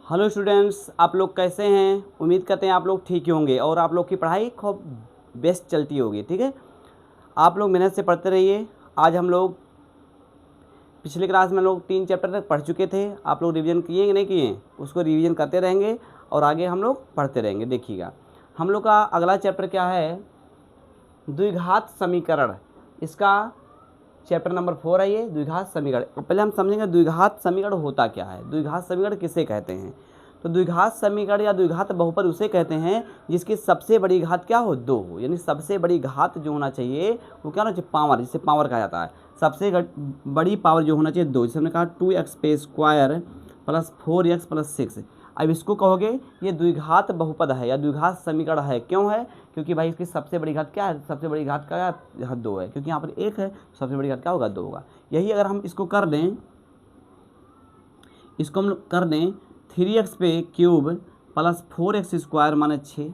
Hello students, आप लोग कैसे हैं। उम्मीद करते हैं आप लोग ठीक ही होंगे और आप लोग की पढ़ाई खूब बेस्ट चलती होगी। ठीक है, आप लोग मेहनत से पढ़ते रहिए। आज हम लोग पिछले क्लास में लोग 3 चैप्टर तक पढ़ चुके थे। आप लोग रिवीजन किए कि नहीं किए, उसको रिवीजन करते रहेंगे और आगे हम लोग पढ़ते रहेंगे। देखिएगा, हम लोग का अगला चैप्टर क्या है, द्विघात समीकरण। इसका चैप्टर नंबर 4 है ये, द्विघात समीकरण। पहले हम समझेंगे द्विघात समीकरण होता क्या है, द्विघात समीकरण किसे कहते हैं। तो द्विघात समीकरण या द्विघात बहुपद उसे कहते हैं जिसकी सबसे बड़ी घात क्या हो, 2 हो। यानी सबसे बड़ी घात जो होना चाहिए वो क्या होना चाहिए, पावर, जिसे पावर कहा जाता है। सबसे बड़ी पावर जो होना चाहिए 2। जैसे हमने कहा 2x पे स्क्वायर प्लस 4x प्लस 6। अब इसको कहोगे ये द्विघात बहुपद है या द्विघात समीकरण है। क्यों है? क्योंकि भाई इसकी सबसे बड़ी घात क्या है, सबसे बड़ी घात का यहाँ 2 है, क्योंकि यहाँ पर 1 है, सबसे बड़ी घात क्या होगा, 2 होगा। यही अगर हम इसको कर दें, इसको हम कर दें 3x पे cube plus 4x square minus 6।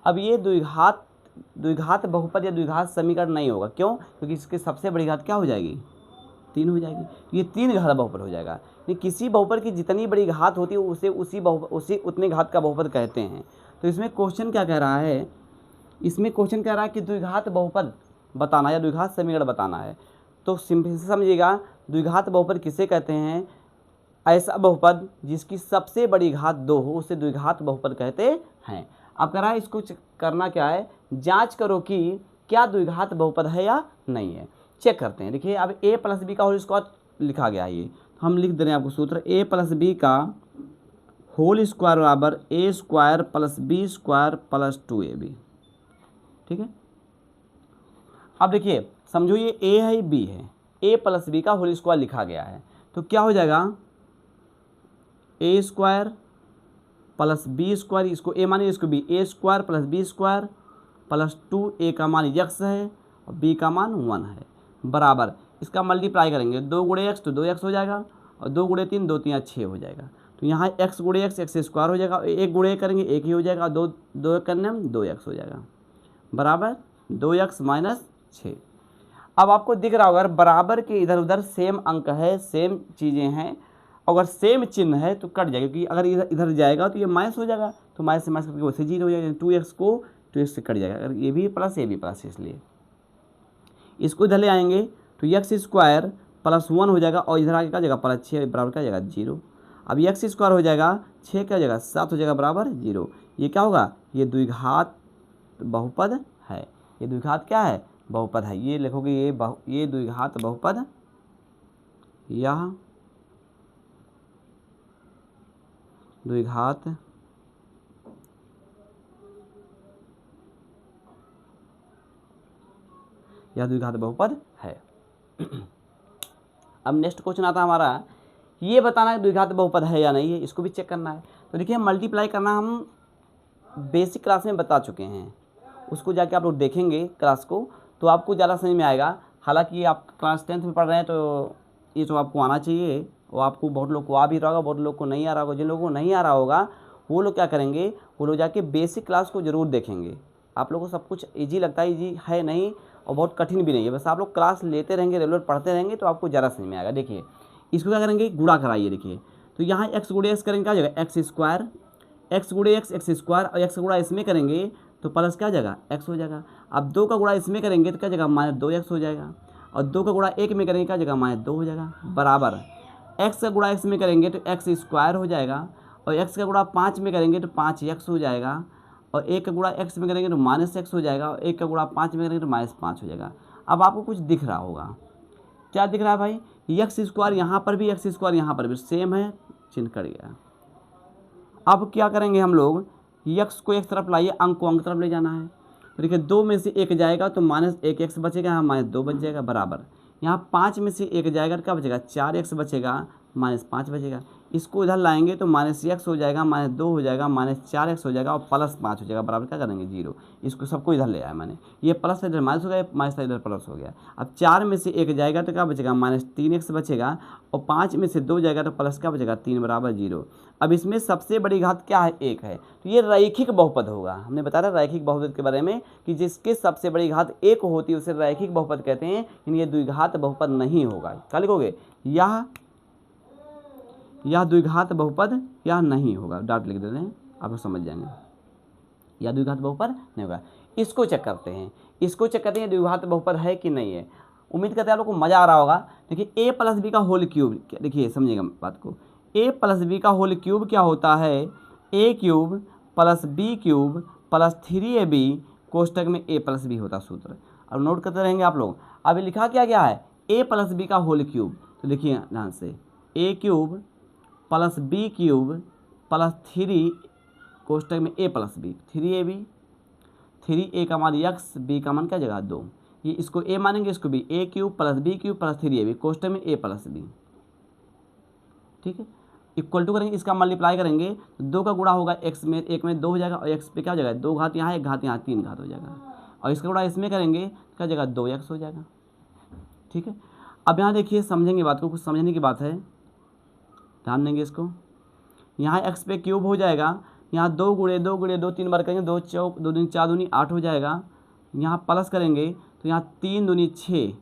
अब ये द्विघात बहुपद या द्विघात समीकरण नहीं होगा। क्यों? क्योंकि इसकी सबसे बड़ी घात क्या हो जाएगी, 3 हो जाएगी। ये 3 घात बहुपद हो जाएगा। ये किसी बहुपद की जितनी बड़ी घात होती है उसे उसी उतने घात का बहुपद कहते हैं। तो इसमें क्वेश्चन क्या कह रहा है, इसमें क्वेश्चन कह रहा है कि द्विघात बहुपद बताना या द्विघात समीकरण बताना है। तो सिंपल से समझिएगा, द्विघात बहुपद किसे कहते हैं, ऐसा बहुपद जिसकी सबसे बड़ी घात 2 हो उसे द्विघात बहुपद कहते हैं। अब कह रहा है इसको करना क्या है, जांच करो कि क्या द्विघात बहुपद है या नहीं है। चेक करते हैं। देखिए, अब a प्लस बी का होल स्क्वायर लिखा गया है। ये तो हम लिख दे रहे हैं आपको सूत्र, a प्लस बी का होल स्क्वायर बराबर a square plus b square plus 2ab। ठीक है, अब देखिए समझो ये a है, b है, a प्लस बी का होल स्क्वायर लिखा गया है। तो क्या हो जाएगा, a square plus b square, इसको a मानिए इसको b, a square plus b square plus 2a का मान x है और b का मान 1 है, बराबर इसका मल्टीप्लाई करेंगे 2 गुणे x तो 2x हो जाएगा और 2 गुणे 3 2 3 6 हो जाएगा। तो यहाँ x गुणे x x स्क्वायर हो जाएगा, 1 गुणे करेंगे 1 ही हो जाएगा, 2 करने में 2x हो जाएगा, बराबर 2x माइनस 6। अब आपको दिख रहा होगा बराबर के इधर उधर सेम अंक है, सेम चीज़ें हैं, अगर सेम चिन्ह है तो कट जाएगा, क्योंकि अगर इधर जाएगा तो ये माइनस हो जाएगा, तो माइनस से माइनस करके वैसे 0 हो जाएगा। 2x को 2x से कट जाएगा, अगर ये भी प्लस, इसलिए इसको इधर ले आएंगे तो x स्क्वायर प्लस 1 हो जाएगा और इधर आगे क्या जाएगा प्लस 6 बराबर क्या जाएगा 0। अब x स्क्वायर हो जाएगा 6 क्या हो जाएगा 7 हो जाएगा बराबर 0। ये क्या होगा, ये द्विघात बहुपद है। ये द्विघात क्या है, बहुपद है। ये लिखोगे ये द्विघात बहुपद या द्विघात बहुपद है। अब नेक्स्ट क्वेश्चन आता है हमारा, ये बताना है द्विघात बहुपद है या नहीं है, इसको भी चेक करना है। तो देखिए, मल्टीप्लाई करना हम बेसिक क्लास में बता चुके हैं, उसको जाके आप लोग देखेंगे क्लास को तो आपको ज़्यादा समझ में आएगा। हालांकि आप क्लास 10th में पढ़ रहे हैं तो ये तो आपको आना चाहिए, वो आपको बहुत लोग को आ भी रहा होगा, बहुत लोग को नहीं आ रहा होगा। जिन लोगों को नहीं आ रहा होगा वो लोग क्या करेंगे, वो लोग जाके बेसिक क्लास को ज़रूर देखेंगे। आप लोगों को सब कुछ ईजी लगता है, ईजी है नहीं और बहुत कठिन भी नहीं है। बस आप लोग क्लास लेते रहेंगे, रेगुलर पढ़ते रहेंगे तो आपको ज़्यादा समझ में आएगा। देखिए इसको क्या करेंगे, गुणा कराइए। देखिए तो यहाँ x गुणे x करेंगे क्या हो जाएगा, x स्क्वायर, x गुणे x स्क्वायर, और x गुणा इसमें करेंगे तो प्लस क्या हो जाएगा x हो जाएगा। अब 2 का गुणा इसमें करेंगे तो क्या जाएगा माइनस 2x हो जाएगा, और 2 का गुणा 1 में करेंगे क्या जाएगा माइनस 2 हो जाएगा, बराबर x का गुणा x में करेंगे तो x स्क्वायर हो जाएगा, और x का गुणा 5 में करेंगे तो 5x हो जाएगा, और 1 का गुणा x में करेंगे तो माइनस x हो जाएगा, और 1 का गुणा 5 में करेंगे तो माइनस 5 हो जाएगा। अब आपको कुछ दिख रहा होगा, क्या दिख रहा है भाई, x स्क्वायर यहाँ पर भी, x स्क्वायर यहाँ पर भी सेम है, चिन्ह कट गया। अब क्या करेंगे हम लोग, x को एक तरफ लाइए, अंक को अंक तरफ ले जाना है। तो देखिए 2 में से 1 जाएगा तो माइनस 1x बचेगा, यहाँ माइनस 2 बच जाएगा, बराबर यहाँ 5 में से 1 जाएगा तो क्या बचेगा 4x बचेगा, माइनस 5 बचेगा। इसको इधर लाएंगे तो माइनस x हो जाएगा, माइनस 2 हो जाएगा, माइनस 4x हो जाएगा और प्लस 5 हो जाएगा, बराबर क्या करेंगे 0। इसको सबको इधर ले आया मैंने, ये प्लस इधर माइनस हो गया, माइनस इधर प्लस हो गया। अब 4 में से 1 जाएगा तो क्या बचेगा माइनस 3x बचेगा, और 5 में से 2 जाएगा तो प्लस क्या बचेगा 3 बराबर 0। अब इसमें सबसे बड़ी घात क्या है, 1 है, तो ये रैखिक बहुपद होगा। हमने बताया रैखिक बहुपद के बारे में कि जिसके सबसे बड़ी घात 1 होती है उसे रैखिक बहुपद कहते हैं, लेकिन ये द्विघात बहुपद नहीं होगा। क्या लिखोगे, यह द्विघात बहुपद क्या नहीं होगा, डॉट लिख देते हैं, आप लोग समझ जाएंगे। या द्विघात बहुपद नहीं होगा। इसको चेक करते हैं, इसको चेक करते हैं द्विघात बहुपद है कि नहीं है। उम्मीद करते हैं आप लोग को मज़ा आ रहा होगा। देखिए ए प्लस बी का होल क्यूब, देखिए समझिएगा बात को, ए प्लस बी का होल क्यूब क्या होता है, A cube plus B cube plus 3ab कोष्टक में ए प्लस बी होता सूत्र। अब नोट करते रहेंगे आप लोग। अभी लिखा क्या क्या है, ए प्लस बी का होल क्यूब, तो देखिए ध्यान से, A cube plus B cube plus 3 कोष्टक में A plus B, 3ab, 3a का मान x, b का मान क्या जगह 2, ये इसको a मानेंगे, इसको भी A cube plus B cube plus 3ab कोष्टक में a प्लस बी, ठीक है। इक्वल टू करेंगे, इसका मल्टीप्लाई करेंगे तो 2 का गुणा होगा x में, 1 में 2 हो जाएगा और x पे क्या हो जाएगा 2 घात यहाँ 1 घात यहाँ 3 घात हो जाएगा, और इसका गुणा इसमें करेंगे क्या जगह 2x हो जाएगा, ठीक है। अब यहाँ देखिए समझेंगे बात को, कुछ समझने की बात है, ध्यान देंगे इसको। यहाँ x पे क्यूब हो जाएगा, यहाँ 2 गुणे 2 गुणे 2 3 बार करेंगे, 2 चौक 2 दूनी 4 दूनी 8 हो जाएगा। यहाँ प्लस करेंगे तो यहाँ 3 दूनी 6,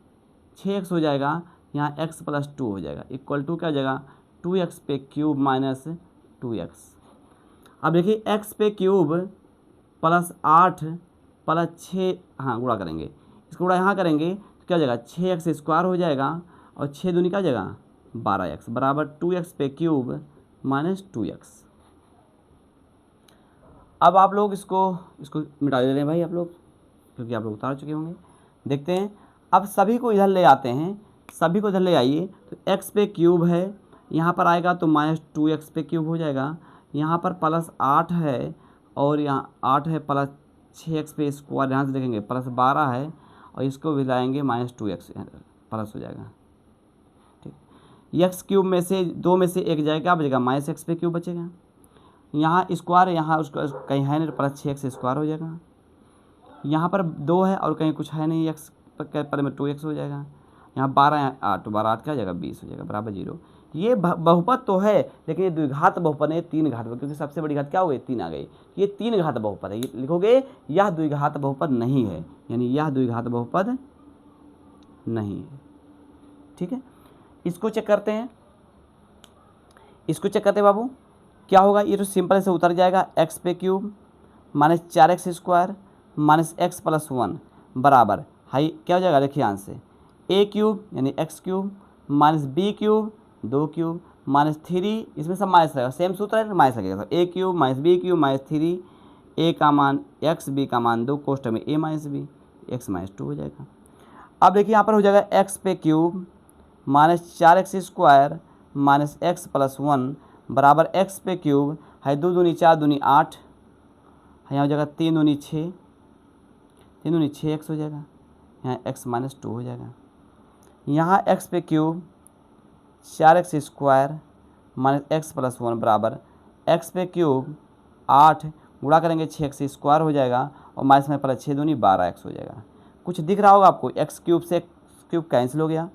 6x हो जाएगा, यहाँ x प्लस 2 हो जाएगा, इक्वल टू क्या हो जाएगा 2x पे क्यूब माइनस 2x। अब देखिए x पे क्यूब प्लस 8 प्लस 6, हाँ गुणा करेंगे, इसको गुणा यहाँ करेंगे तो क्या हो जाएगा 6x स्क्वायर हो जाएगा, और 6 दूनी क्या जगह 12x बराबर 2x पे क्यूब माइनस 2x। अब आप लोग इसको मिटा दे रहे हैं भाई आप लोग, क्योंकि आप लोग उतार चुके होंगे। देखते हैं, अब सभी को इधर ले आते हैं, सभी को इधर ले आइए, तो x पे क्यूब है, यहाँ पर आएगा तो माइनस 2x पे क्यूब हो जाएगा, यहाँ पर प्लस 8 है और यहाँ 8 है प्लस 6x पे स्क्वायर, यहाँ से देखेंगे प्लस 12 है और इसको भी लाएंगे माइनस 2x प्लस हो जाएगा, ठीक। x क्यूब में से 2 में से 1 जाएगा, बचेगा माइनस x पे क्यूब बचेगा, यहाँ स्क्वायर यहाँ उसको कहीं है नहीं, प्लस 6x स्क्वायर हो जाएगा, यहाँ पर 2 है और कहीं कुछ है नहीं, x पर में 2x हो जाएगा, यहाँ 12 8 12 8 क्या हो जाएगा 20 हो जाएगा बराबर 0। ये बहुपद तो है, लेकिन ये द्विघात बहुपद है, 3 घात, क्योंकि सबसे बड़ी घात क्या हो गई 3 आ गई, ये 3 घात बहुपद है, ये लिखोगे यह द्विघात बहुपद नहीं है, यानी यह द्विघात बहुपद नहीं है, ठीक है। इसको चेक करते हैं, इसको चेक करते हैं बाबू, क्या होगा, ये तो सिंपल से उतर जाएगा, x पे cube minus 4x square minus x plus 1 बराबर हाई क्या हो जाएगा, देखिए यहाँ से a क्यूब यानी x cube minus b cube 2 cube minus 3, इसमें सब माइनस रहेगा, सेम सूत्र है माइनस लगेगा, तो a cube minus b cube minus 3, a का मान x, b का मान 2 कोष्टक में a minus b, x minus 2 हो जाएगा। अब देखिए यहाँ पर हो जाएगा x पे cube minus 4x square minus x plus 1 बराबर x पे क्यूब है 2 दूनी 4 दूनी 8, यहाँ हो जाएगा 3 दूनी 6, 3 दूनी 6x हो जाएगा, यहाँ x माइनस 2 हो जाएगा, यहाँ x पे cube 4x square minus x plus 1 बराबर x पे क्यूब 8 गुणा करेंगे 6x स्क्वायर हो जाएगा, और माइनस में प्लस 6 दूनी 12x हो जाएगा। कुछ दिख रहा होगा आपको, x क्यूब से क्यूब कैंसिल हो गया।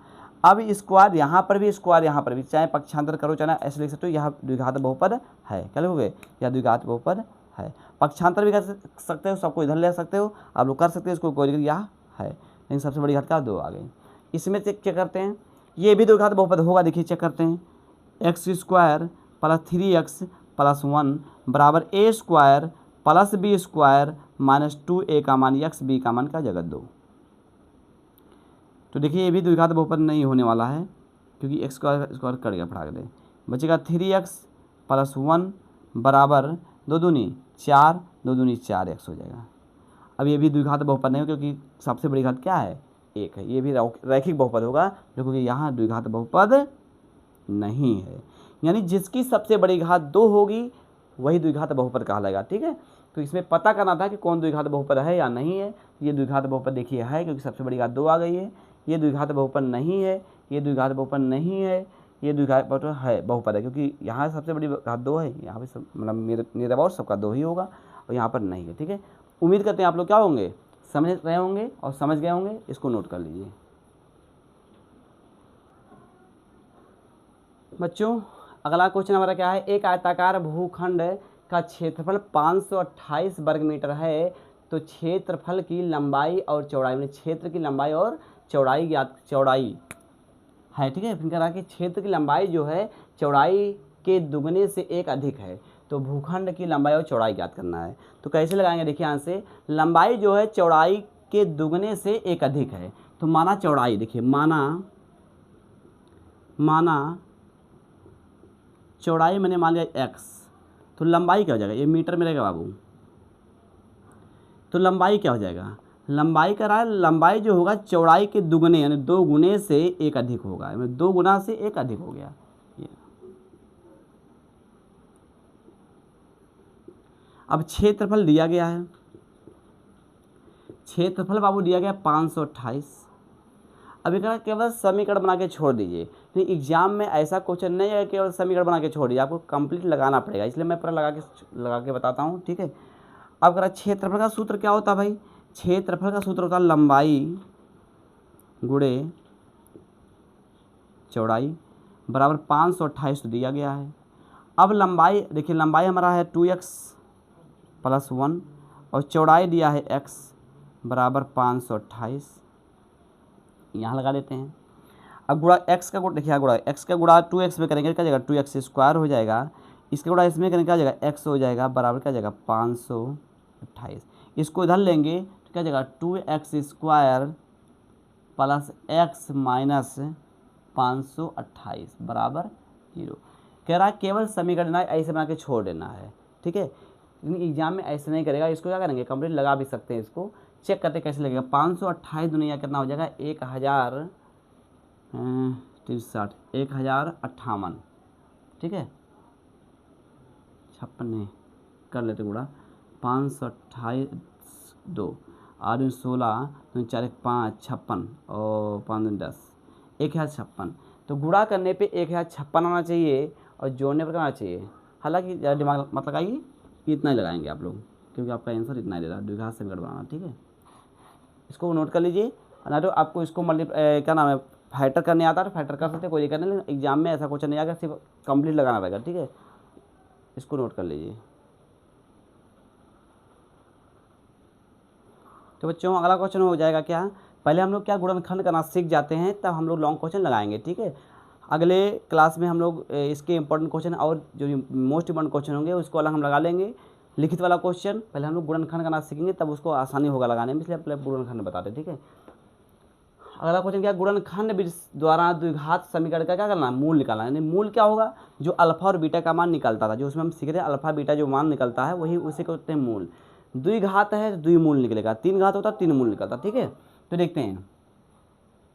अब स्क्वायर यहाँ पर भी, स्क्वायर यहाँ पर भी, चाहे पक्षांतर करो चाहे ऐसे लिख सकते हो, यह द्विघात बहुपद है, क्या लिखोगे यह द्विघात बहुपद है। पक्षांतर भी कर सकते हो, सबको इधर ले सकते हो, आप लोग कर सकते हो, इसको कोई यह है, लेकिन सबसे बड़ी घात का 2 आ गई। इसमें चेक करते हैं, ये भी द्विघात बहुपद होगा, देखिए चेक करते हैं, x square plus 3x plus 1 बराबर a square plus b square minus 2a का मान x, b का मान का जगह 2। तो देखिए ये भी द्विघात बहुपद नहीं होने वाला है, क्योंकि x स्क्वायर स्क्वायर कट गया, फटाक दे, बचेगा 3x प्लस 1 बराबर 2 दूनी 4, 2 दूनी 4x हो जाएगा। अब ये भी द्विघात बहुपद नहीं हो, क्योंकि सबसे बड़ी घात क्या है 1 है, ये भी रैखिक बहुपद होगा, क्योंकि यहाँ द्विघात बहुपद नहीं है, यानी जिसकी सबसे बड़ी घात 2 होगी वही द्विघात बहुपद कहलाएगा, ठीक है। तो इसमें पता करना था कि कौन द्विघात बहुपद है या नहीं है। ये द्विघात बहुपद देखिए है, क्योंकि सबसे बड़ी घात 2 आ गई है, ये द्विघात बहुपद नहीं है, ये द्विघात बहुपद नहीं है, ये द्विघात बहुपद है, बहुपद है, क्योंकि यहाँ सबसे बड़ी घात 2 है, यहाँ पे सब मतलब मेरा और सबका 2 ही होगा, और यहाँ पर नहीं है, ठीक है। उम्मीद करते हैं आप लोग क्या होंगे, समझ रहे होंगे और समझ गए होंगे, इसको नोट कर लीजिए बच्चों। अगला क्वेश्चन हमारा क्या है, एक आयताकार भूखंड का क्षेत्रफल 528 वर्ग मीटर है, तो क्षेत्रफल की लंबाई और चौड़ाई, मतलब क्षेत्र की लंबाई और चौड़ाई है, ठीक है। फिर कह रहा है कि क्षेत्र की लंबाई जो है चौड़ाई के दुगने से एक अधिक है तो भूखंड की लंबाई और चौड़ाई ज्ञात करना है। तो कैसे लगाएंगे, देखिए यहाँ से लंबाई जो है चौड़ाई के दुगने से एक अधिक है, तो माना चौड़ाई, देखिए माना चौड़ाई मैंने मान लिया x, तो लंबाई क्या हो जाएगा, ये मीटर में रहेगा बाबू, तो लंबाई क्या हो जाएगा, लंबाई का रहा है, लंबाई जो होगा चौड़ाई के दुगने यानी 2 गुने से एक अधिक होगा, 2 गुना से एक अधिक हो गया ये। अब क्षेत्रफल दिया गया है, क्षेत्रफल बाबू दिया गया 528। अब एक केवल समीकरण बना के छोड़ दीजिए, तो एग्जाम में ऐसा क्वेश्चन नहीं है केवल समीकरण बना के छोड़ दीजिए, आपको कंप्लीट लगाना पड़ेगा, इसलिए मैं पूरा लगा के बताता हूँ, ठीक है। अब अगर क्षेत्रफल का सूत्र क्या होता है भाई, क्षेत्रफल का सूत्र होता है लंबाई गुणे चौड़ाई बराबर 528 दिया गया है। अब लंबाई देखिए, लंबाई हमारा है 2x + 1 और चौड़ाई दिया है x बराबर 528, यहाँ लगा देते हैं। अब गुणा x का गुणा, देखिए गुणा x का गुणा 2x में करेंगे क्या जाएगा, 2x² हो जाएगा, इसका गुणा इसमें करेंगे क्या जाएगा, x हो जाएगा बराबर क्या जाएगा 528। इसको इधर लेंगे तो क्या जाएगा 2x² + x माइनस 528 बराबर 0। कह रहा है केवल समीकरण ऐसे बना के छोड़ देना है, ठीक है। लेकिन एग्जाम में ऐसे नहीं करेगा, इसको क्या करेंगे कंप्लीट लगा भी सकते हैं, इसको चेक करते कैसे लगेगा। 528 दुनिया कितना हो जाएगा 1058, ठीक है, 56 नहीं कर लेते गुणा 528 2 8 16 4 5 56 और 5 10 1056। तो गुणा करने पे 1056 आना चाहिए और जोड़ने पर आना चाहिए। हालांकि ज़्यादा दिमाग मत लगाइए, इतना ही लगाएंगे आप लोग क्योंकि आपका आंसर इतना ही दे रहा है, द्विघात समीकरण बनाना, ठीक है। इसको नोट कर लीजिए, ना तो आपको इसको क्या नाम है फैक्टर करने आता है तो फैक्टर कर सकते, कोई दिक्कत नहीं, लेकिन एग्जाम में ऐसा क्वेश्चन नहीं आएगा, सिर्फ कंप्लीट लगाना पड़ेगा, ठीक है। इसको नोट कर लीजिए। तो बच्चों अगला क्वेश्चन हो जाएगा क्या, पहले हम लोग क्या गुणनखंड करना सीख जाते हैं, तब हम लोग लॉन्ग क्वेश्चन लगाएंगे, ठीक है। अगले क्लास में हम लोग इसके इंपॉर्टेंट क्वेश्चन और जो मोस्ट इंपॉर्टेंट क्वेश्चन होंगे उसको अलग हम लगा लेंगे। लिखित वाला क्वेश्चन पहले हम लोग गुणनखंड करना सीखेंगे, तब उसको आसानी होगा लगाने में, इसलिए पहले गुणनखंड बताते हैं, ठीक है। अगला क्वेश्चन क्या, गुणनखंड द्वारा द्विघात समीकरण का क्या करना है, मूल निकालना, यानी मूल क्या होगा, जो अल्फा और बीटा का मान निकलता था, जो उसमें हम सीख रहे हैं अल्फा बीटा जो मान निकलता है वही उसे कहते हैं मूल। द्विघात है तो द्विमूल निकलेगा, 3 घात होता है 3 मूल निकलता, ठीक है। तो देखते हैं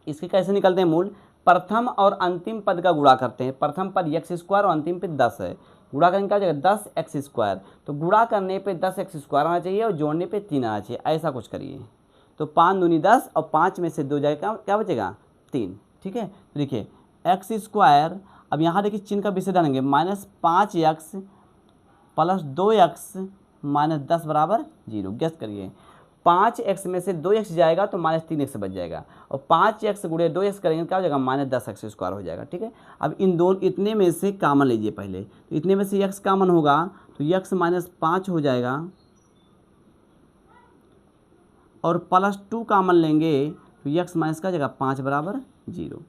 इसके कैसे निकलते हैं मूल। प्रथम और अंतिम पद का गुणा करते हैं, प्रथम पद x² और अंतिम पद 10 है, गुणा करने क्या जाएगा 10x², तो गुणा करने पे 10x² आना चाहिए और जोड़ने पे 3 आना चाहिए, ऐसा कुछ करिए। तो 5 दूनी 10 और 5 में से 2 जाएगा क्या बचेगा 3, ठीक है। तो देखिए x², अब यहाँ देखिए चिन्ह का विषय डालेंगे, -5x + 2x - 10 बराबर 0। गेस करिए 5x में से 2x जाएगा तो -3x बच जाएगा, और 5x गुणे 2x करेंगे क्या हो जाएगा -10x² हो जाएगा, ठीक है। अब इन दोनों इतने में से कामन लीजिए पहले, तो इतने में से x कामन होगा तो x -5 हो जाएगा, और +2 कामन लेंगे तो x माइनस का जाएगा 5 बराबर 0।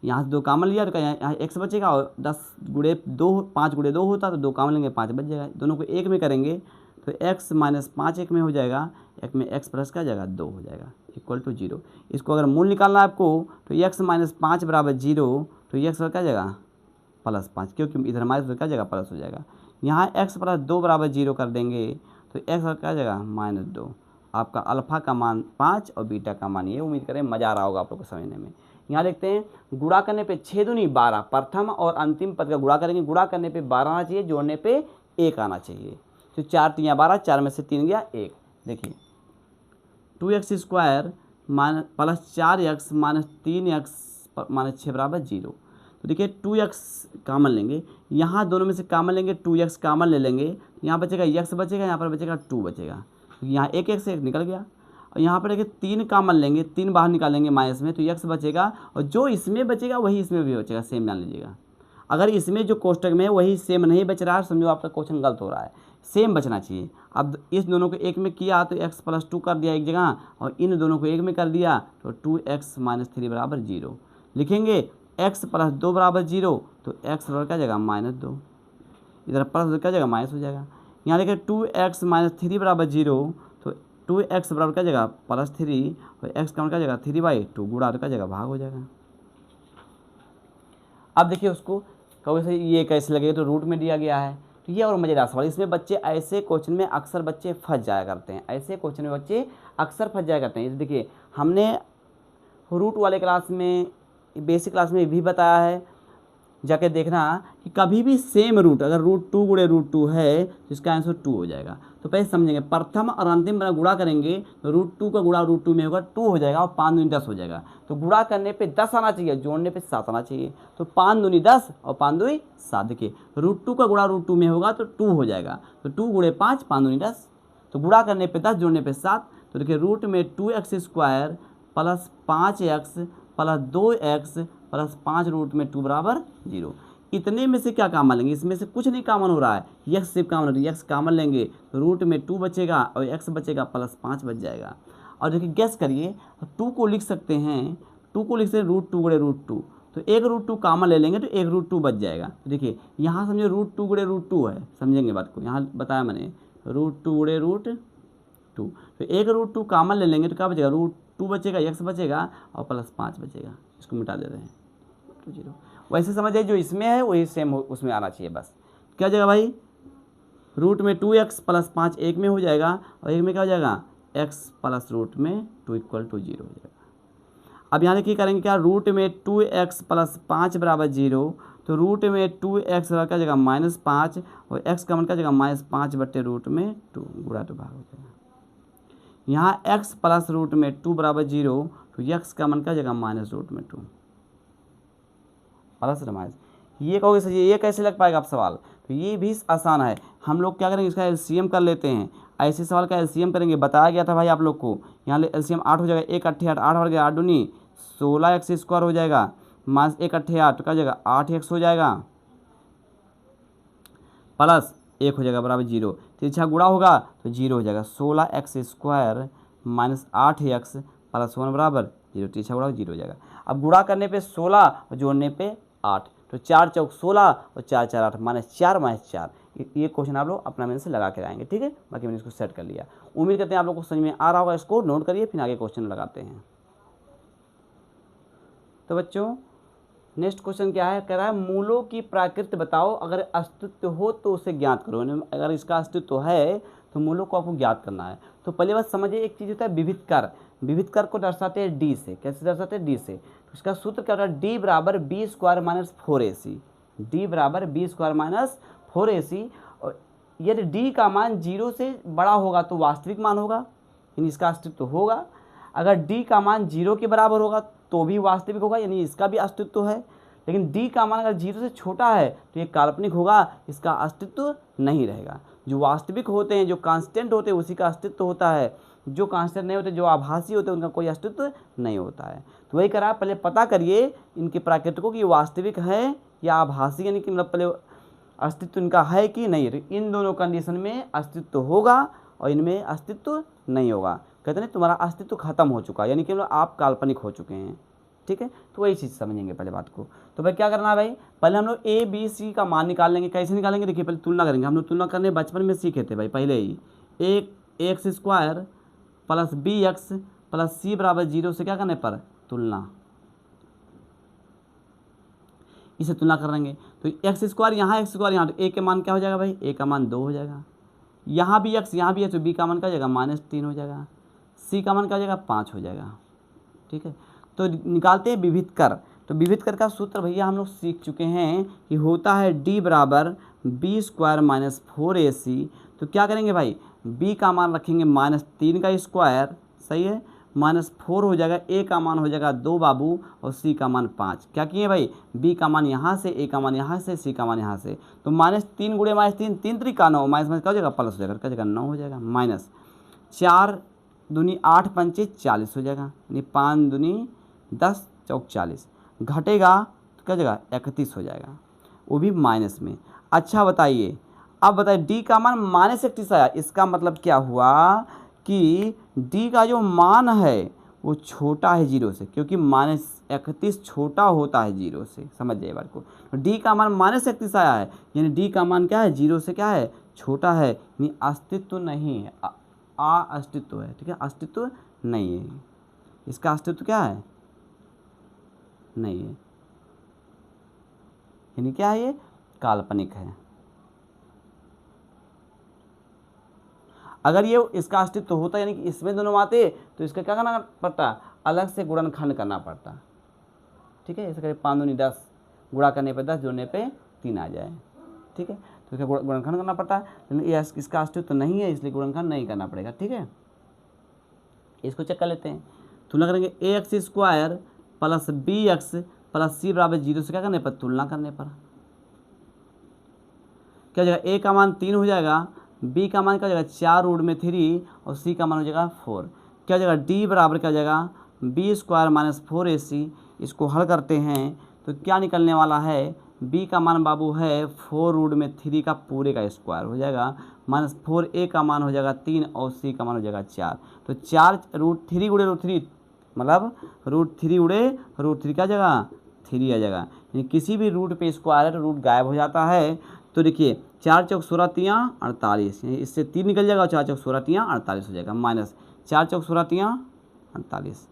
यहाँ से 2 कामन लिया तो यहाँ x बचेगा, और 10 गुणे 2 5 गुणे 2 होता तो 2 कामन लेंगे 5 बच जाएगा, दोनों को एक में करेंगे तो x - 5 एक में हो जाएगा, एक में x प्लस का जाएगा 2 हो जाएगा = 0। इसको अगर मूल निकालना है आपको तो x - 5 बराबर 0, तो x क्या जाएगा +5, क्योंकि इधर हमारे क्या जाएगा प्लस हो जाएगा। यहाँ x + 2 बराबर 0 कर देंगे तो x क्या जाएगा -2। आपका अल्फा का मान 5 और बीटा का मान ये। उम्मीद करें मज़ा आ रहा होगा आप लोग को समझने में। यहाँ देखते हैं गुणा करने पे 6 दूनी 12, प्रथम और अंतिम पद का गुणा करेंगे, गुणा करने पे 12 आना चाहिए, जोड़ने पे 1 आना चाहिए। तो 4 3 12, 4 में से 3 गया 1। देखिए 2x² + 4x - 3x - 6 बराबर 0। तो देखिए 2x कामन लेंगे, यहाँ दोनों में से कामन लेंगे, 2x कामन ले लेंगे, यहाँ बचेगा x बचेगा, यहाँ पर बचेगा 2 बचेगा, यहाँ एक से एक निकल गया। और यहाँ पर देखिए 3 कामन लेंगे, 3 बाहर निकालेंगे माइनस में, तो x बचेगा, और जो इसमें बचेगा वही इसमें भी बचेगा, सेम मान लीजिएगा। अगर इसमें जो कोष्टक में है वही सेम नहीं बच रहा है, समझो आपका क्वेश्चन गलत हो रहा है, सेम बचना चाहिए। अब इस दोनों को एक में किया तो x + 2 कर दिया एक जगह, और इन दोनों को एक में कर दिया तो 2x - 3 बराबर 0 लिखेंगे। x प्लस 2 बराबर 0, तो x बराबर क्या जाएगा -2, इधर प्लस क्या जाएगा माइनस हो जाएगा। यहाँ देखिए 2x माइनस 3 बराबर 0, तो 2x बराबर क्या जाएगा +3 और x का मान क्या जाएगा 3/2 गुणा तो क्या जाएगा भाग हो जाएगा। अब देखिए उसको कहोगे सर ये कैसे लगेगा, तो रूट में दिया गया है। तो ये और मज़ेदार सवाल, इसमें बच्चे ऐसे क्वेश्चन में अक्सर बच्चे फंस जाया करते हैं, ऐसे क्वेश्चन में बच्चे अक्सर फंस जाया करते हैं। देखिए हमने रूट वाले क्लास में, बेसिक क्लास में भी बताया है, जाके देखना कि कभी भी सेम रूट अगर √2 गुणे √2 है तो इसका आंसर 2 हो जाएगा। तो पहले समझेंगे, प्रथम और अंतिम बना गुणा करेंगे तो √2 का गुणा √2 में होगा 2 हो जाएगा और 5 दूनी 10 हो जाएगा। तो गुणा करने पे 10 आना चाहिए, जोड़ने पे 7 आना चाहिए। तो 5 दूनी 10 और 5 दूनी 7। देखिए √2 का गुणा √2 में होगा तो 2 हो जाएगा। तो 2 गुणे 5, 5 दूनी 10, तो गुणा करने पे 10, जोड़ने पे 7। तो देखिए रूट में 2x² plus 5x plus 2x plus 5 root में 2 बराबर 0। इतने में से क्या कामन लेंगे, इसमें से कुछ नहीं कामन हो रहा है, यक्स सिर्फ कामन हो रही है, यक्स कामन लेंगे तो रूट में 2 बचेगा और x बचेगा प्लस 5 बच जाएगा। और देखिए गैस करिए, 2 को लिख सकते हैं, 2 को लिख सकते हैं √2 गुणे √2, तो एक √2 कामन ले लेंगे तो एक √2 बच जाएगा। तो देखिए यहाँ समझो √2 गुणे √2 है, समझेंगे बात को, यहाँ बताया मैंने √2 गुणे √2, तो एक √2 कामन ले लेंगे तो क्या बचेगा, √2 बचेगा, x बचेगा और प्लस 5 बचेगा। इसको मिटा दे रहे हैं 0। वैसे समझिए जो इसमें है वही सेम उसमें आना चाहिए बस। क्या जाएगा भाई, रूट में 2x प्लस 5 एक में हो जाएगा और एक में क्या हो जाएगा x प्लस रूट में 2 = 0 हो जाएगा। अब यहाँ देखिए करेंगे क्या, रूट में 2x प्लस 5 बराबर 0, तो रूट में 2x बराबर क्या जाएगा -5 और x का मान क्या जाएगा -5 बटे रूट में 2 गुणा तो भाग हो जाएगा। यहाँ x प्लस रूट में 2 बराबर 0, तो x का मान क्या जाएगा -√2 प्लस माइनस। ये कहोगे सर ये कैसे लग पाएगा आप सवाल, तो ये भी आसान है। हम लोग क्या करेंगे, इसका एलसीएम कर लेते हैं। ऐसे सवाल का एलसीएम करेंगे, बताया गया था भाई आप लोग को। यहाँ एलसीएम 8 हो जाएगा, 1 8 8 8 बढ़ गया 8 दूनी 16x² हो जाएगा, माइनस 1 8 8 क्या हो जाएगा 8x हो जाएगा, प्लस 1 हो जाएगा बराबर 0। तिरछा गुणा होगा तो 0 हो जाएगा, 16x² माइनस 8x प्लस 1 बराबर 0। तिरछा गुणा 0 हो जाएगा। अब गुणा करने पे 16 और जोड़ने पे 8, तो 4 चौक 16 और 4 4 8 -4 -4। ये क्वेश्चन आप लोग अपना मेहनत से लगा के आएंगे, ठीक है। बाकी मैंने इसको सेट कर लिया। उम्मीद करते हैं आप लोग को समझ में आ रहा होगा। इसको नोट करिए, फिर आगे क्वेश्चन लगाते हैं। तो बच्चों नेक्स्ट क्वेश्चन क्या है, कह रहा है मूलों की प्रकृति बताओ, अगर अस्तित्व हो तो उसे ज्ञात करो। अगर इसका अस्तित्व है तो मूलों को आपको ज्ञात करना है। तो पहले बात समझिए, एक चीज़ होता है विविध कर। विविध कर को दर्शाते हैं डी से। कैसे दर्शाते हैं, डी से। तो इसका सूत्र क्या होता है, डी बराबर b² - 4ac। डी बराबर b² - 4ac। और यदि डी का मान 0 से बड़ा होगा तो वास्तविक मान होगा, यानी इसका अस्तित्व होगा। अगर डी का मान 0 के बराबर होगा तो भी वास्तविक होगा, यानी इसका भी अस्तित्व है। लेकिन डी का मान अगर 0 से छोटा है तो ये काल्पनिक होगा, इसका अस्तित्व नहीं रहेगा। जो वास्तविक होते हैं, जो कांस्टेंट होते हैं, उसी का अस्तित्व होता है। जो कांस्टेंट नहीं होते, जो आभासी होते हैं, उनका कोई अस्तित्व नहीं होता है। तो वही करा, पहले पता करिए इनके प्राकृतिकों की वास्तविक है या आभासी, यानी कि मतलब पहले अस्तित्व इनका है कि नहीं। तो इन दोनों कंडीशन में अस्तित्व होगा और इनमें अस्तित्व नहीं होगा। कहते हैं तुम्हारा अस्तित्व खत्म हो चुका है, यानी कि आप काल्पनिक हो चुके हैं, ठीक है। तो वही चीज़ समझेंगे पहले बात को। तो भाई क्या करना है भाई, पहले हम लोग ए बी सी का मान निकाल लेंगे। कैसे निकालेंगे, देखिए पहले तुलना करेंगे। हम लोग तुलना करने बचपन में सीखे थे भाई पहले ही। ax² plus bx plus c बराबर 0 से क्या करने पर तुलना, इसे तुलना करेंगे। तो x² यहाँ x² यहाँ, तो a के मान क्या हो जाएगा भाई, a का मान 2 हो जाएगा। यहाँ भी x यहाँ भी है, तो b का मान क्या हो जाएगा -3 हो जाएगा। c का मान क्या हो जाएगा 5 हो जाएगा, ठीक है। तो निकालते हैं विविध कर। तो विविध कर का सूत्र भैया हम लोग सीख चुके हैं कि होता है d बराबर b² - 4ac। तो क्या करेंगे भाई, b का मान रखेंगे -3 का स्क्वायर, सही है, -4 हो जाएगा। a का मान हो जाएगा 2 बाबू और c का मान 5। क्या किए भाई, b का मान यहाँ से, a का मान यहाँ से, c का मान यहाँ से। तो -3 गुणे -3 3 3 9, माइनस क्या हो जाएगा प्लस हो जाएगा, क्या हो जाएगा 9 हो जाएगा। माइनस 4 दूनी 8 पंचे 40 हो जाएगा, यानी 5 दूनी 10 चौक 40। घटेगा तो क्या हो जाएगा 31 हो जाएगा, वो भी माइनस में। अच्छा बताइए, अब बताइए डी का मान -31 आया, इसका मतलब क्या हुआ कि डी का जो मान है वो छोटा है जीरो से, क्योंकि -31 छोटा होता है जीरो से, समझ जाइए बात को। तो डी का मान -31 आया है, यानी डी का मान क्या है, जीरो से क्या है, छोटा है, यानी अस्तित्व नहीं है, अस्तित्व है, ठीक है, अस्तित्व नहीं है, इसका अस्तित्व क्या है, नहीं है, यानी क्या है, ये काल्पनिक है। अगर ये इसका अस्तित्व होता यानी कि इसमें दोनों आते तो इसका क्या करना पड़ता, अलग से गुणनखंड करना पड़ता, ठीक है। ऐसे करें 5 दूनी 10, गुणा करने पे 10, जोड़ने पे 3 आ जाए, ठीक है। तो इसका गुणनखंड करना पड़ता है, लेकिन ये इसका अस्तित्व नहीं है, इसलिए गुणनखंड नहीं करना पड़ेगा, ठीक है। इसको चेक कर लेते हैं। तुलना करेंगे ax² plus bx plus c बराबर 0 से क्या करने पर, तुलना करने पर क्या हो जाएगा, a का मान 3 हो जाएगा, b का मान क्या हो जाएगा 4√3 और c का मान हो जाएगा 4। क्या हो जाएगा, d बराबर क्या हो जाएगा b² - 4ac। इसको हल करते हैं तो क्या निकलने वाला है, b का मान बाबू है 4√3 का पूरे का स्क्वायर हो जाएगा, -4a का मान हो जाएगा 3 और c का मान हो जाएगा 4। तो 4√3 गुणे √3 मतलब √3 गुणे √3 क्या जगह 3 आ जाएगा, यानी किसी भी रूट पे स्क्वायर है तो रूट गायब हो जाता है। तो देखिए 4 चौक 16 तियाँ 48, इससे 3 निकल जाएगा और 4 चौक 16 तियाँ 48 हो जाएगा, -4 चौक 16 तियाँ 48,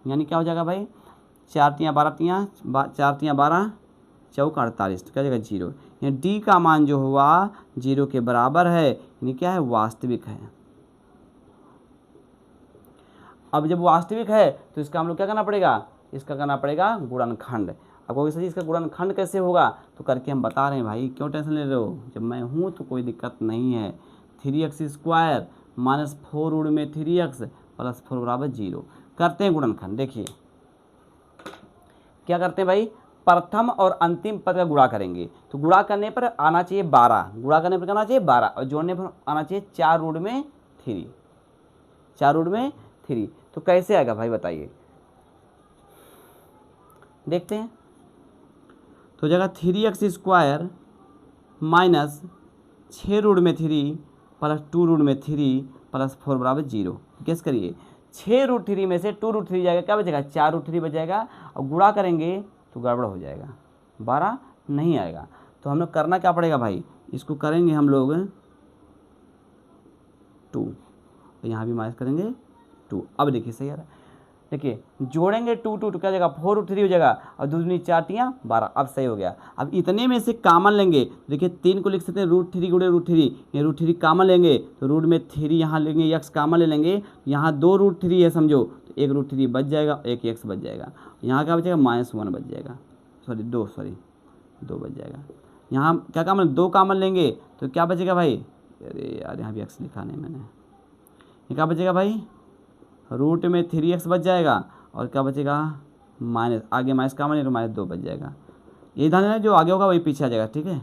यानी क्या हो जाएगा भाई, 4 तियाँ 12 तियाँ 4 तियाँ 12 चौक 48, तो क्या जाएगा 0। यानी डी का मान जो हुआ 0 के बराबर है, यानी क्या है, वास्तविक है। अब जब वास्तविक है तो इसका हम लोग क्या करना पड़ेगा, इसका करना पड़ेगा गुणनखंड। अब कहोगे सर इसका गुणनखंड कैसे होगा, तो करके हम बता रहे हैं भाई, क्यों टेंशन ले रहे हो, जब मैं हूँ तो कोई दिक्कत नहीं है। 3x² - 4√3x प्लस 4 बराबर 0 करते हैं गुणनखंड। देखिए क्या करते हैं भाई, प्रथम और अंतिम पद का गुणा करेंगे, तो गुणा करने पर आना चाहिए 12, गुणा करने पर आना चाहिए 12 और जोड़ने पर आना चाहिए 4√3, 4√3। तो कैसे आएगा भाई बताइए, देखते हैं। तो जगह 3x² - 6√3 प्लस 2√3 प्लस 4 बराबर 0। गेस करिए, 6√3 में से 2√3 जाएगा, क्या बचेगा 4√3 बच जाएगा, और गुणा करेंगे तो गड़बड़ हो जाएगा, 12 नहीं आएगा। तो हम लोग करना क्या पड़ेगा भाई, इसको करेंगे हम लोग 2, तो यहाँ भी माइनस करेंगे 2। अब देखिए सही आ रहा है, देखिए जोड़ेंगे 2 2 तो क्या जाएगा 4√3 हो जाएगा, और 2 दूनी 4 तियाँ 12, अब सही हो गया। अब इतने में से कामन लेंगे, देखिए 3 को लिख सकते हैं √3 गुणे √3, ये √3 कामन लेंगे तो रूट में 3 यहाँ लेंगे, x कामन ले लेंगे, यहाँ 2 √3 है समझो, तो 1 √3 बच जाएगा, एक x बच जाएगा, यहाँ क्या बचेगा -1 बच जाएगा, दो बच जाएगा। यहाँ क्या कामन 2 कामन लेंगे तो क्या बचेगा भाई, अरे यार यहाँ भी x लिखा नहीं मैंने, ये क्या बचेगा भाई, रूट में 3x बच जाएगा, और क्या बचेगा माइनस, आगे माइनस कामन है तो -2 बच जाएगा। ये ध्यान देना जो आगे होगा वही पीछे आ जाएगा, ठीक है।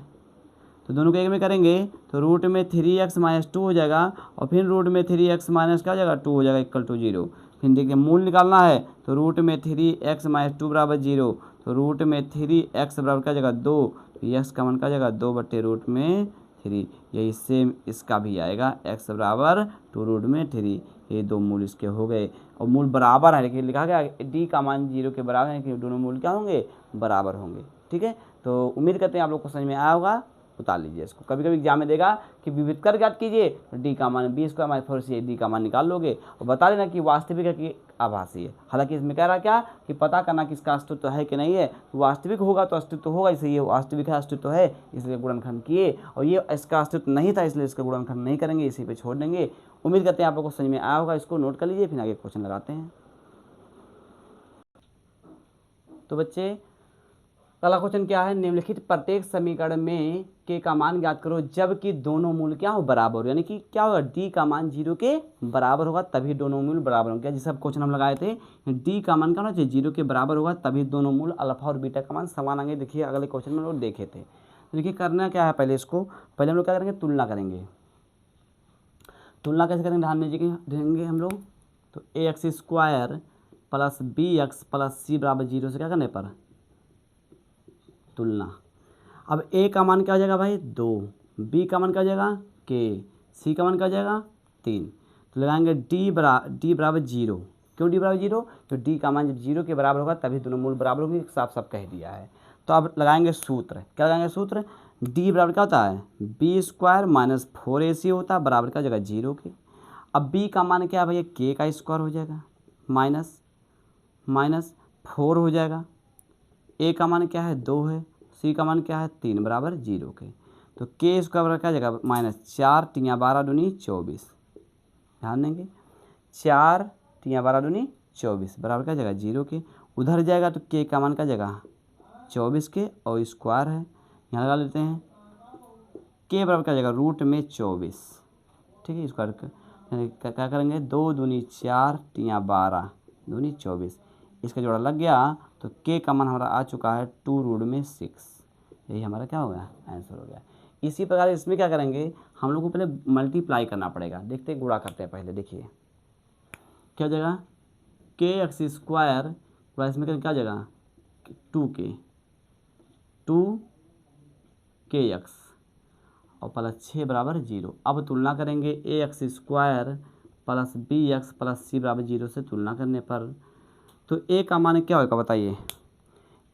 तो दोनों को एक में करेंगे तो रूट में 3x - 2 हो जाएगा, और फिर रूट में 3x माइनस क्या हो जाएगा 2 हो जाएगा, इक्वल टू 0। फिर देखिए मूल निकालना है, तो रूट में 3x - 2 बराबर 0, तो रूट में 3x बराबर क्या जगह 2, तो x का मान क्या जगह 2/√3, यही सेम इसका भी आएगा, x बराबर 2√3। ये 2 मूल इसके हो गए, और मूल बराबर है, लेकिन लिखा गया डी का मान 0 के बराबर है कि दोनों मूल क्या होंगे, बराबर होंगे, ठीक है। तो उम्मीद करते हैं आप लोग को समझ में आया होगा, उतार लीजिए इसको। कभी कभी एग्जाम में देगा कि विविध कर ज्ञात कीजिए, तो डी का मान b² - 4ac, डी का मान निकाल लोगे और बता देना कि वास्तविक है कि आभासी है। हालांकि इसमें कह रहा क्या कि पता करना कि इसका अस्तित्व है कि नहीं है, तो वास्तविक होगा तो अस्तित्व होगा, इसलिए ये वास्तविक है, अस्तित्व है, इसलिए गुणनखंड किए, और ये इसका अस्तित्व नहीं था इसलिए इसका गुणनखंड नहीं करेंगे, इसी पे छोड़ देंगे। उम्मीद करते हैं आप लोग को समझ में आया होगा, इसको नोट कर लीजिए, फिर आगे क्वेश्चन लगाते हैं। तो बच्चे पहला क्वेश्चन क्या है, निम्नलिखित प्रत्येक समीकरण में के का मान ज्ञात करो जबकि दोनों मूल क्या हो, बराबर हो, यानी कि क्या होगा डी का मान 0 के बराबर होगा तभी दोनों मूल बराबर होंगे। जैसे क्वेश्चन हम लगाए थे, डी का मान क्या होना चाहिए 0 के बराबर होगा तभी दोनों मूल अल्फा और बीटा का मान समान आएंगे। देखिए अगले क्वेश्चन में हम लोग देखे थे। तो देखिए करना क्या है, पहले इसको पहले हम लोग क्या करेंगे, तुलना करेंगे। तुलना कैसे करेंगे, ध्यान देंगे हम लोग, तो ax² plus bx plus c बराबर 0 से क्या करने पर तुलना। अब a का मान क्या हो जाएगा भाई 2, b का मान क्या हो जाएगा k, c का मान क्या हो जाएगा 3। तो लगाएंगे d बराबर 0, क्यों डी बराबर 0? तो डी का मान जब 0 के बराबर होगा तभी दोनों मूल बराबर होंगे, साफ साफ कह दिया है। तो अब लगाएंगे सूत्र, क्या लगाएंगे सूत्र? डी बराबर क्या होता है? बी स्क्वायर माइनस 4ac होता है, बराबर का जगह 0 के। अब बी का मान क्या है भैया? के का स्क्वायर हो जाएगा माइनस 4 हो जाएगा। ए का मान क्या है? 2 है। सी का मान क्या है? 3 बराबर 0 के। तो के स्क्वायर बराबर क्या जगह? -4 तिया 12 दूनी 24। ध्यान देंगे, 4 तिया 12 दूनी 24 बराबर क्या जगह? 0 के। उधर जाएगा तो के का मान का जगह 24 के और स्क्वायर है, यहाँ लगा लेते हैं। के बराबर क्या जगह? रूट में 24, ठीक है। स्क्वायर क्या करेंगे? 2 दूनी 4 तिया 12 दूनी 24, इसका जोड़ा लग गया तो के का मान हमारा आ चुका है 2 रूट में 6। यही हमारा क्या हो गया? आंसर हो गया। इसी प्रकार इसमें क्या करेंगे? हम लोग को पहले मल्टीप्लाई करना पड़ेगा। देखते हैं, गुणा करते हैं पहले। देखिए क्या हो जाएगा? के एक्स स्क्वायर प्लस में क्या जगह? 2 के एक्स और प्लस 6 बराबर 0। अब तुलना करेंगे A X square plus B X plus C बराबर 0 से तुलना करने पर तो ए का मान क्या होगा बताइए?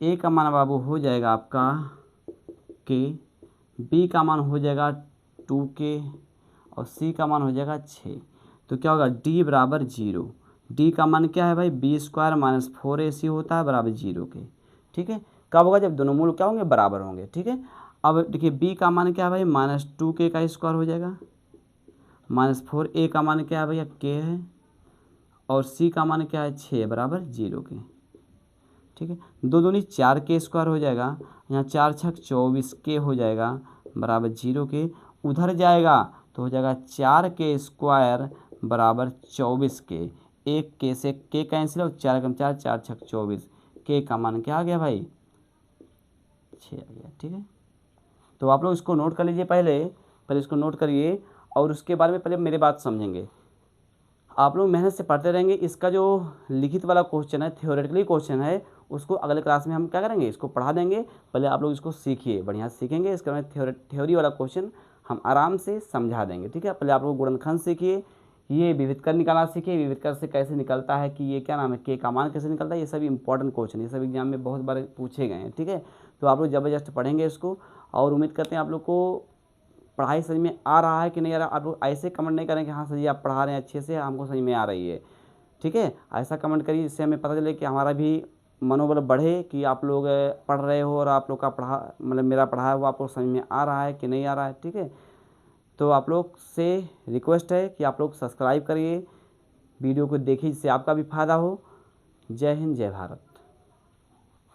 ए का मान बाबू हो जाएगा आपका के, बी का मान हो जाएगा 2k और सी का मान हो जाएगा 6। तो क्या होगा? डी बराबर 0। डी का मान क्या है भाई? बी स्क्वायर माइनस 4ac होता है बराबर 0 के, ठीक है। कब होगा? जब दोनों मूल क्या होंगे? बराबर होंगे, ठीक है। अब देखिए बी का मान क्या है भाई? -2k का स्क्वायर हो जाएगा, -4a का मान क्या है भैया? के है, और सी का मान क्या है? 6 बराबर 0 के, ठीक है। 2 दूनी 4 के स्क्वायर हो जाएगा, यहाँ 4 छक 24 के हो जाएगा बराबर 0 के। उधर जाएगा तो हो जाएगा 4 के स्क्वायर बराबर 24 के। एक के से के कैंसिल हो, 4 कम 4 4 छक 24, के का मान क्या आ गया भाई? 6 आ गया, ठीक है। तो आप लोग इसको नोट कर लीजिए, पहले इसको नोट करिए और उसके बारे में पहले मेरी बात समझेंगे। आप लोग मेहनत से पढ़ते रहेंगे। इसका जो लिखित वाला क्वेश्चन है, थ्योरेटिकली क्वेश्चन है, उसको अगले क्लास में हम क्या करेंगे? इसको पढ़ा देंगे। पहले आप लोग इसको सीखिए, बढ़िया से सीखेंगे। इसके बाद थ्योरी वाला क्वेश्चन हम आराम से समझा देंगे, ठीक है। पहले आप लोग गुणनखंड सीखिए, ये विविधकर निकालना सीखिए, विविधकर से कैसे निकलता है कि ये क्या नाम है, के का मान कैसे निकलता है। ये सब इंपॉर्टेंट क्वेश्चन, ये सब एग्जाम में बहुत बार पूछे गए हैं, ठीक है। तो आप लोग ज़बरदस्त पढ़ेंगे इसको और उम्मीद करते हैं आप लोग को पढ़ाई समझ में आ रहा है कि नहीं आ रहा। आप लोग ऐसे कमेंट नहीं करें कि हाँ सर जी आप पढ़ा रहे हैं अच्छे से, हमको समझ में आ रही है, ठीक है। ऐसा कमेंट करिए जिससे हमें पता चले कि हमारा भी मनोबल बढ़े कि आप लोग पढ़ रहे हो और आप लोग का पढ़ा मतलब मेरा पढ़ाया हुआ आप लोग समझ में आ रहा है कि नहीं आ रहा है, ठीक है। तो आप लोग से रिक्वेस्ट है कि आप लोग सब्सक्राइब करिए, वीडियो को देखिए जिससे आपका भी फ़ायदा हो। जय हिंद, जय भारत।